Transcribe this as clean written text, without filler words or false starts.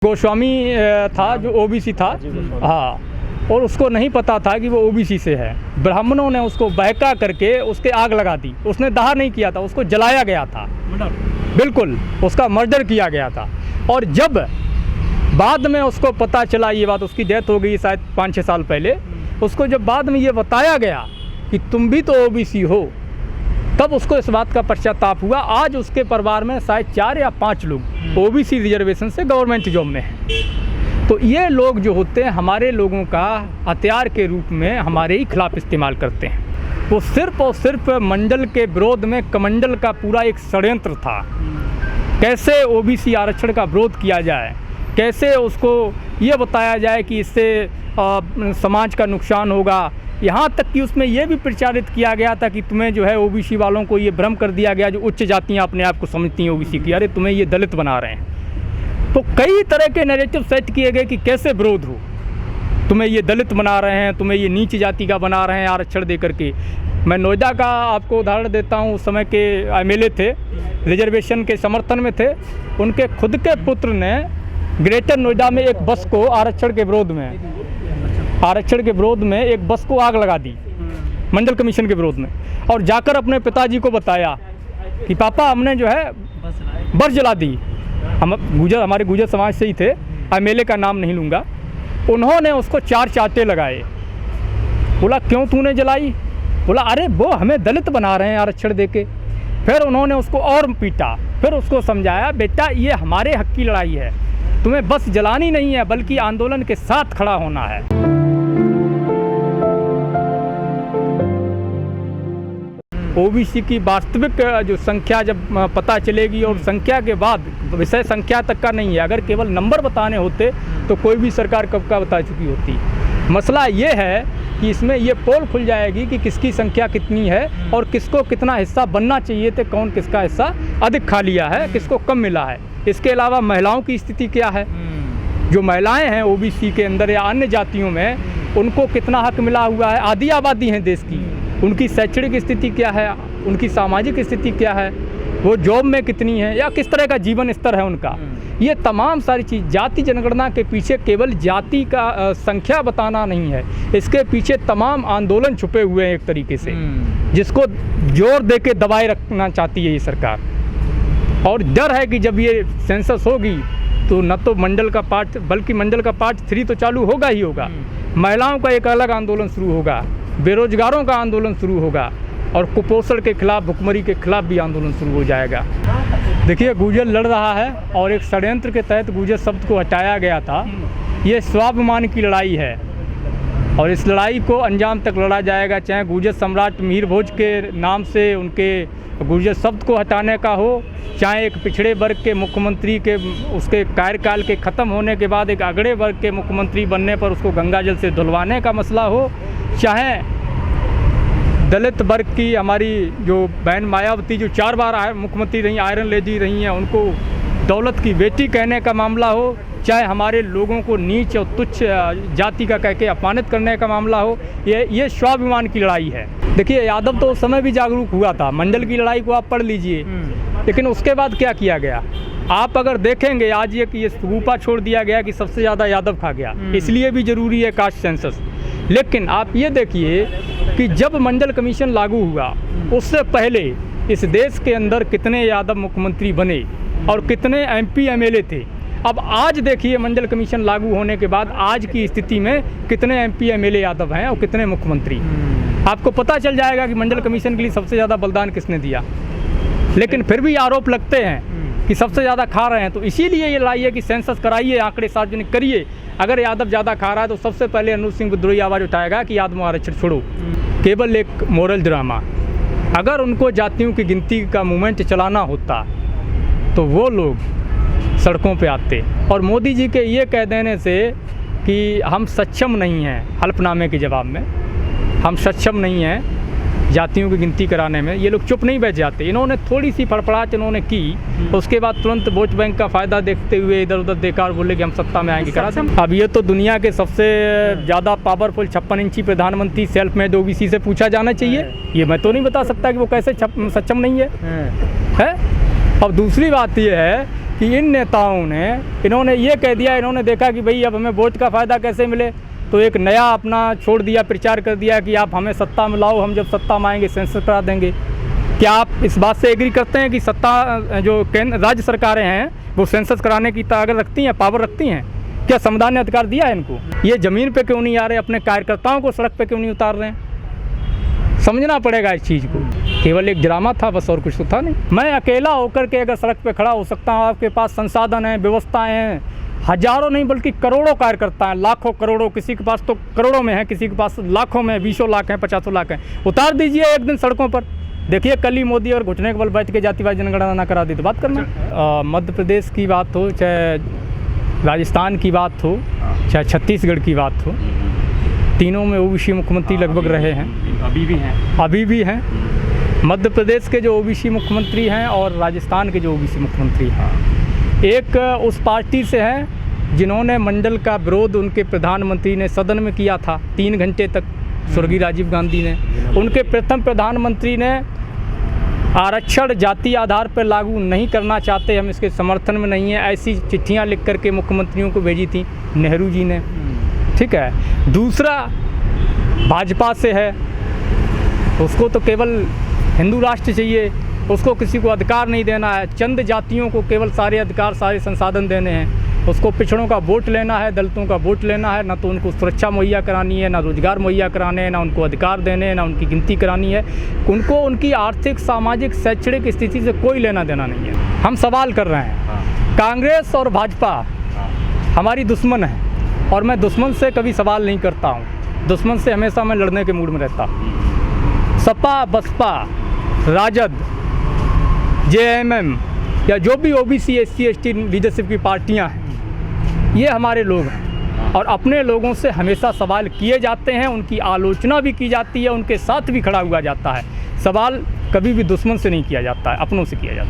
गोस्वामी था जो ओबीसी था, हाँ, और उसको नहीं पता था कि वो ओबीसी से है। ब्राह्मणों ने उसको बहका करके उसके आग लगा दी। उसने दाह नहीं किया था, उसको जलाया गया था, बिल्कुल उसका मर्डर किया गया था। और जब बाद में उसको पता चला, ये बात, उसकी डेथ हो गई शायद 5-6 साल पहले, उसको जब बाद में ये बताया गया कि तुम भी तो ओबीसी हो, तब उसको इस बात का पश्चाताप हुआ। आज उसके परिवार में शायद 4 या 5 लोग ओबीसी रिजर्वेशन से गवर्नमेंट जॉब में हैं। तो ये लोग जो होते हैं हमारे लोगों का हथियार के रूप में हमारे ही खिलाफ इस्तेमाल करते हैं। वो सिर्फ और सिर्फ मंडल के विरोध में कमंडल का पूरा एक षड्यंत्र था। कैसे ओबीसी आरक्षण का विरोध किया जाए, कैसे उसको ये बताया जाए कि इससे समाज का नुकसान होगा। यहाँ तक कि उसमें यह भी प्रचारित किया गया था कि तुम्हें जो है ओबीसी वालों को ये भ्रम कर दिया गया, जो उच्च जातियाँ अपने आप को समझती हैं ओबीसी की, अरे तुम्हें ये दलित बना रहे हैं। तो कई तरह के नैरेटिव सेट किए गए कि कैसे विरोध हो, तुम्हें ये दलित बना रहे हैं, तुम्हें ये नीच जाति का बना रहे हैं आरक्षण दे करके। मैं नोएडा का आपको उदाहरण देता हूँ। उस समय के एमएलए थे, रिजर्वेशन के समर्थन में थे। उनके खुद के पुत्र ने ग्रेटर नोएडा में एक बस को आरक्षण के विरोध में एक बस को आग लगा दी, मंडल कमीशन के विरोध में, और जाकर अपने पिताजी को बताया कि पापा हमने जो है बस जला दी। हमारे गुजर समाज से ही थे, एमएलए का नाम नहीं लूँगा। उन्होंने उसको 4 चांटे लगाए। बोला क्यों तूने जलाई? बोला अरे वो हमें दलित बना रहे हैं आरक्षण देके। फिर उन्होंने उसको और पीटा, फिर उसको समझाया बेटा ये हमारे हक की लड़ाई है, तुम्हें बस जलानी नहीं है बल्कि आंदोलन के साथ खड़ा होना है। ओबीसी की वास्तविक जो संख्या जब पता चलेगी, और संख्या के बाद विषय संख्या तक का नहीं है, अगर केवल नंबर बताने होते तो कोई भी सरकार कब का बता चुकी होती। मसला ये है कि इसमें ये पोल खुल जाएगी कि किसकी संख्या कितनी है और किसको कितना हिस्सा बनना चाहिए थे, कौन किसका हिस्सा अधिक खा लिया है, किसको कम मिला है। इसके अलावा महिलाओं की स्थिति क्या है, जो महिलाएं हैं ओबीसी के अंदर या अन्य जातियों में, उनको कितना हक मिला हुआ है। आधी आबादी है देश की, उनकी शैक्षणिक स्थिति क्या है, उनकी सामाजिक स्थिति क्या है, वो जॉब में कितनी है, या किस तरह का जीवन स्तर है उनका। ये तमाम सारी चीज़, जाति जनगणना के पीछे केवल जाति का संख्या बताना नहीं है, इसके पीछे तमाम आंदोलन छुपे हुए हैं एक तरीके से, जिसको जोर दे के दबाए रखना चाहती है ये सरकार। और डर है कि जब ये सेंसस होगी तो न तो मंडल का पार्ट बल्कि मंडल का पार्ट 3 तो चालू होगा ही होगा, महिलाओं का एक अलग आंदोलन शुरू होगा, बेरोजगारों का आंदोलन शुरू होगा, और कुपोषण के खिलाफ, भुखमरी के खिलाफ भी आंदोलन शुरू हो जाएगा। देखिए गुर्जर लड़ रहा है और एक षड्यंत्र के तहत गुर्जर शब्द को हटाया गया था। ये स्वाभिमान की लड़ाई है और इस लड़ाई को अंजाम तक लड़ा जाएगा, चाहे गुर्जर सम्राट मिहिर भोज के नाम से उनके गुर्जर शब्द को हटाने का हो, चाहे एक पिछड़े वर्ग के मुख्यमंत्री के उसके कार्यकाल के ख़त्म होने के बाद एक अगड़े वर्ग के मुख्यमंत्री बनने पर उसको गंगाजल से धुलवाने का मसला हो, चाहे दलित वर्ग की हमारी जो बहन मायावती जो 4 बार मुख्यमंत्री रही, आयरन लेडी रही हैं, उनको दौलत की बेटी कहने का मामला हो, चाहे हमारे लोगों को नीच और तुच्छ जाति का कह के अपमानित करने का मामला हो, ये स्वाभिमान की लड़ाई है। देखिए यादव तो उस समय भी जागरूक हुआ था, मंडल की लड़ाई को आप पढ़ लीजिए, लेकिन उसके बाद क्या किया गया आप अगर देखेंगे, आज ये रूपा छोड़ दिया गया कि सबसे ज़्यादा यादव खा गया, इसलिए भी ज़रूरी है कास्ट सेंसस। लेकिन आप ये देखिए कि जब मंडल कमीशन लागू हुआ उससे पहले इस देश के अंदर कितने यादव मुख्यमंत्री बने और कितने एमपी एमएलए थे। अब आज देखिए मंडल कमीशन लागू होने के बाद आज की स्थिति में कितने एमपी एमएलए यादव हैं और कितने मुख्यमंत्री। आपको पता चल जाएगा कि मंडल कमीशन के लिए सबसे ज़्यादा बलिदान किसने दिया। लेकिन फिर भी आरोप लगते हैं कि सबसे ज़्यादा खा रहे हैं। तो इसीलिए ये लड़ाई है कि सेंसस कराइए, आंकड़े सार्वजनिक करिए। अगर यादव ज़्यादा खा रहा है तो सबसे पहले अनुज सिंह विद्रोही आवाज़ उठाएगा कि यादव आरक्षण छोड़ो। केवल एक मोरल ड्रामा। अगर उनको जातियों की गिनती का मूवमेंट चलाना होता तो वो लोग सड़कों पे आते। और मोदी जी के ये कह देने से कि हम सक्षम नहीं हैं, हल्फनामे के जवाब में हम सक्षम नहीं हैं जातियों की गिनती कराने में, ये लोग चुप नहीं बैठ जाते। इन्होंने थोड़ी सी फड़फड़ाहट इन्होंने की, उसके बाद तुरंत वोट बैंक का फ़ायदा देखते हुए इधर उधर देखा और बोले कि हम सत्ता में आएंगे करा दें। अब ये तो दुनिया के सबसे ज़्यादा पावरफुल 56 इंची प्रधानमंत्री सेल्फ मेड ओबीसी से पूछा जाना चाहिए। ये मैं तो नहीं बता सकता कि वो कैसे सक्षम नहीं है। अब दूसरी बात ये है कि इन नेताओं ने इन्होंने ये कह दिया, इन्होंने देखा कि भाई अब हमें वोट का फ़ायदा कैसे मिले, तो एक नया अपना छोड़ दिया, प्रचार कर दिया कि आप हमें सत्ता में लाओ, हम जब सत्ता में आएंगे सेंसस करा देंगे। क्या आप इस बात से एग्री करते हैं कि सत्ता जो केंद्र राज्य सरकारें हैं वो सेंसस कराने की ताकत रखती हैं, पावर रखती हैं? क्या संविधान ने अधिकार दिया है इनको? ये ज़मीन पे क्यों नहीं आ रहे, अपने कार्यकर्ताओं को सड़क पे क्यों नहीं उतार रहे हैं? समझना पड़ेगा इस चीज़ को। केवल एक ड्रामा था बस, और कुछ तो था नहीं। मैं अकेला होकर के अगर सड़क पे खड़ा हो सकता हूँ, आपके पास संसाधन हैं, व्यवस्थाएं हैं, हजारों नहीं बल्कि करोड़ों कार्यकर्ता हैं, लाखों करोड़ों, किसी के पास तो करोड़ों में है, किसी के पास लाखों में, 20 लाख हैं, 50 लाख हैं। उतार दीजिए एक दिन सड़कों पर, देखिए कल ही मोदी और घुटने के बल बैठ के जातिवाद जनगणना ना करा दी तो बात करना। मध्य प्रदेश की बात हो, चाहे राजस्थान की बात हो, चाहे छत्तीसगढ़ की बात हो, तीनों में ओबीसी मुख्यमंत्री लगभग रहे हैं, अभी भी हैं। मध्य प्रदेश के जो ओबीसी मुख्यमंत्री हैं और राजस्थान के जो ओबीसी मुख्यमंत्री हैं, एक उस पार्टी से हैं जिन्होंने मंडल का विरोध उनके प्रधानमंत्री ने सदन में किया था 3 घंटे तक, स्वर्गीय राजीव गांधी ने। उनके प्रथम प्रधानमंत्री ने आरक्षण जाति आधार पर लागू नहीं करना चाहते, हम इसके समर्थन में नहीं है, ऐसी चिट्ठियां लिख करके मुख्यमंत्रियों को भेजी थी नेहरू जी ने। ठीक है। दूसरा भाजपा से है, उसको तो केवल हिंदू राष्ट्र चाहिए, उसको किसी को अधिकार नहीं देना है, चंद जातियों को केवल सारे अधिकार, सारे संसाधन देने हैं, उसको पिछड़ों का वोट लेना है, दलितों का वोट लेना है, ना तो उनको सुरक्षा मुहैया करानी है, ना रोजगार मुहैया कराने हैं, ना उनको अधिकार देने हैं, ना उनकी गिनती करानी है। उनको उनकी आर्थिक, सामाजिक, शैक्षणिक स्थिति से कोई लेना देना नहीं है। हम सवाल कर रहे हैं, कांग्रेस और भाजपा हमारी दुश्मन है, और मैं दुश्मन से कभी सवाल नहीं करता हूँ, दुश्मन से हमेशा मैं लड़ने के मूड में रहता हूँ। सपा, बसपा, राजद, जेएमएम या जो भी ओबीसी, एससी, एसटी लीडरशिप की पार्टियां हैं, ये हमारे लोग हैं और अपने लोगों से हमेशा सवाल किए जाते हैं, उनकी आलोचना भी की जाती है, उनके साथ भी खड़ा हुआ जाता है। सवाल कभी भी दुश्मन से नहीं किया जाता है, अपनों से किया जाता है।